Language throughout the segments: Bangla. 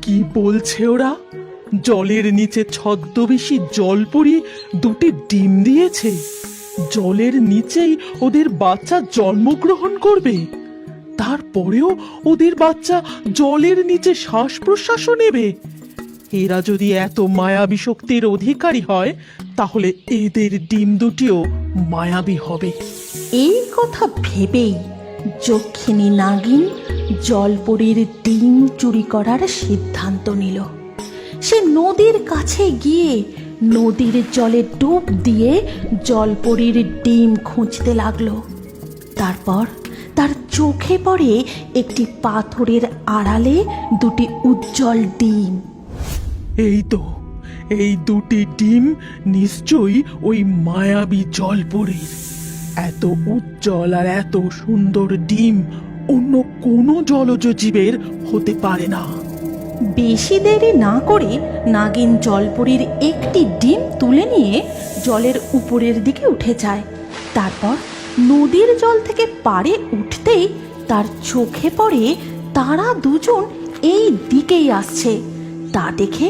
কি বলছে ওরা? জলের নিচে ছদ্মবেশী জলপরি দুটি ডিম দিয়েছে। জলের নিচেই ওদের বাচ্চা জন্মগ্রহণ করবে। তারপরেও ওদের বাচ্চা জলের নিচে শ্বাস প্রশ্বাসও নেবে। এরা যদি এত মায়াবী শক্তির অধিকারী হয়, তাহলে এদের ডিম দুটিও মায়াবী হবে। এই কথা ভেবেই যক্ষিণী নাগিন জলপরীর ডিম চুরি করার সিদ্ধান্ত নিল। সে নদীর কাছে গিয়ে নদীর জলে ডুব দিয়ে জলপরীর ডিম খুঁজতে লাগলো। তারপর তার চোখে পড়ে একটি পাথরের আড়ালে দুটি উজ্জ্বল ডিম। এই তো, এই দুটি ডিম নিশ্চয়ই ওই মায়াবী জলপরীর। এত উজ্জ্বল আর এত সুন্দর ডিম অন্য কোনো জলজ জীবের হতে পারে না। বেশি দেরি না করে নাগিন জলপরীর একটি ডিম তুলে নিয়ে জলের উপরের দিকে উঠে যায়। তারপর নদীর জল থেকে পাড়ে উঠতেই তার চোখে পড়ে তারা দুজন এই দিকেই আসছে। তা দেখে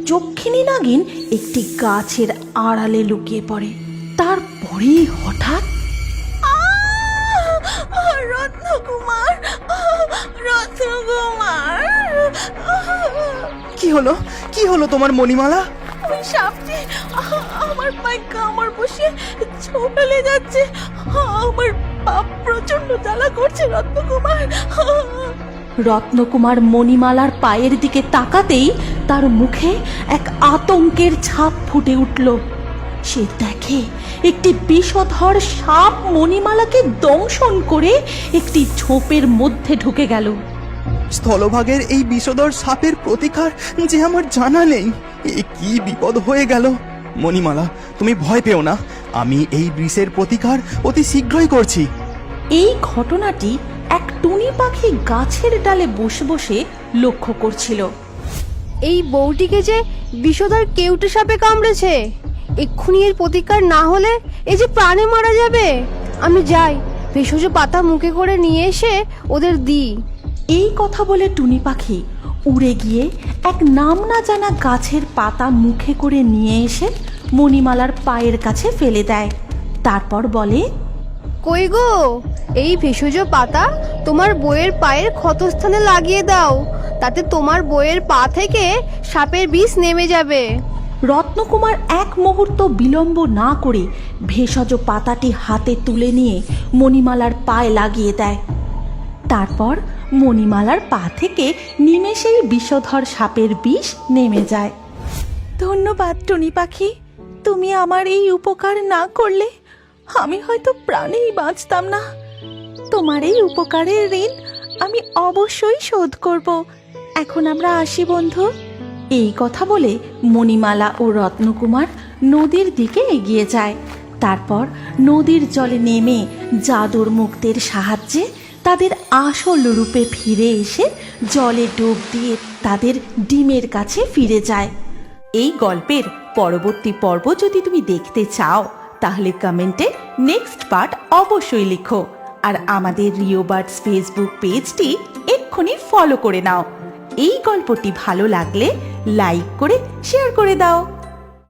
যক্ষিণী নাগিন একটি গাছের আড়ালে লুকিয়ে পড়ে। তারপরেই হঠাৎ রত্নকুমার, রত্নকুমার! কি হলো, কি হলো তোমার মণিমালা? ওই সাপটি আমার পায়ে কামড় বসে ছোপলে যাচ্ছে। আমার পাপ প্রচন্ড জ্বালা করছে রত্নকুমার। রত্নকুমার মণিমালার পায়ের দিকে তাকাতেই তার মুখে এক আতঙ্কের ছাপ ফুটে উঠল। সে দেখে একটি বিষধর সাপ মণিমালাকে দংশন করে একটি ঝোপের মধ্যে ঢুকে গেল। স্থলভাগের এই বিষধর সাপের প্রতিকার যে আমার জানা নেই। এ কি বিপদ হয়ে গেল! মণিমালা, তুমি ভয় পেও না, আমি এই বিষের প্রতিকার অতি শীঘ্রই করছি। এই ঘটনাটি এক টুনি পাখি গাছের ডালে বসে বসে লক্ষ্য করছিল। এই বউটিকে যে বিষধর কেউটে সাপে কামড়েছে, এক্ষুনি এর প্রতিকার না হলে এই যে প্রাণে মারা যাবে। আমি যাই, ভেষজ পাতা মুখে করে নিয়ে এসে ওদের দিই। এই কথা বলে টুনি পাখি উড়ে গিয়ে এক নাম না জানা গাছের পাতা মুখে করে নিয়ে এসে মণিমালার পায়ের কাছে ফেলে দেয়। তারপর বলে, কই গো, এই ভেষজ পাতা তোমার বইয়ের পায়ের ক্ষতস্থানে লাগিয়ে দাও, তাতে তোমার বইয়ের পা থেকে সাপের বিষ নেমে যাবে। রত্নকুমার এক মুহূর্ত বিলম্ব না করে ভেষজ পাতাটি হাতে তুলে নিয়ে মণিমালার পায়ে লাগিয়ে দেয়। তারপর মণিমালার পা থেকে নিমেষেই বিষধর সাপের বিষ নেমে যায়। ধন্যবাদ টুনি পাখি, তুমি আমার এই উপকার না করলে আমি হয়তো প্রাণেই বাঁচতাম না। তোমার এই উপকারের ঋণ আমি অবশ্যই শোধ করব। এখন আমরা আসি বন্ধু। এই কথা বলে মণিমালা ও রত্নকুমার নদীর দিকে এগিয়ে যায়। তারপর নদীর জলে নেমে জাদুর মুক্তের সাহায্যে তাদের আসল রূপে ফিরে এসে জলে ডুব দিয়ে তাদের ডিমের কাছে ফিরে যায়। এই গল্পের পরবর্তী পর্ব যদি তুমি দেখতে চাও, তাহলে কমেন্টে নেক্সট পার্ট অবশ্যই লিখো। আর আমাদের রিও বার্ডস ফেসবুক পেজটি এক্ষুনি ফলো করে নাও। এই গল্পটি ভালো লাগলে লাইক করে শেয়ার করে দাও।